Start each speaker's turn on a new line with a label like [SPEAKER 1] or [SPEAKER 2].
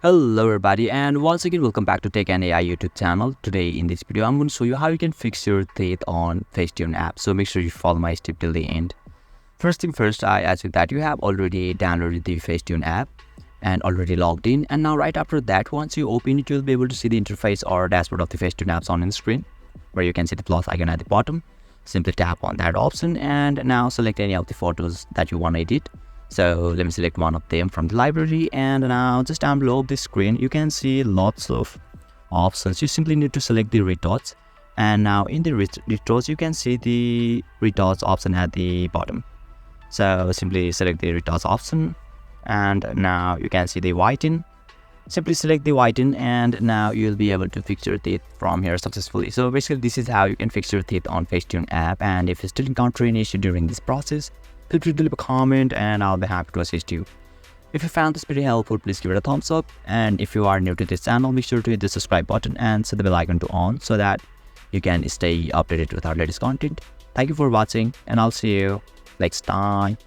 [SPEAKER 1] Hello everybody, and once again welcome back to Tech and AI YouTube channel. Today in this video I'm going to show you how you can fix your teeth on FaceTune app. So make sure you follow my step till the end. First thing first, I ask you that you have already downloaded the FaceTune app and already logged in, and now right after that, once you open it, you'll be able to see the interface or dashboard of the FaceTune apps on the screen, where you can see the plus icon at the bottom. Simply tap on that option and now select any of the photos that you want to edit. So let me select one of them from the library, and now just down below the screen you can see lots of options. You simply need to select the retouch, and now in the retouch you can see the retouch option at the bottom. So simply select the retouch option, and now you can see the whiten. Simply select the whiten, and now you'll be able to fix your teeth from here successfully. So basically this is how you can fix your teeth on FaceTune app, and if you still encounter any issue during this process, feel free to leave a comment and I'll be happy to assist you. If you found this very helpful, please give it a thumbs up, and if you are new to this channel, make sure to hit the subscribe button and set the bell icon to on so that you can stay updated with our latest content. Thank you for watching, and I'll see you next time.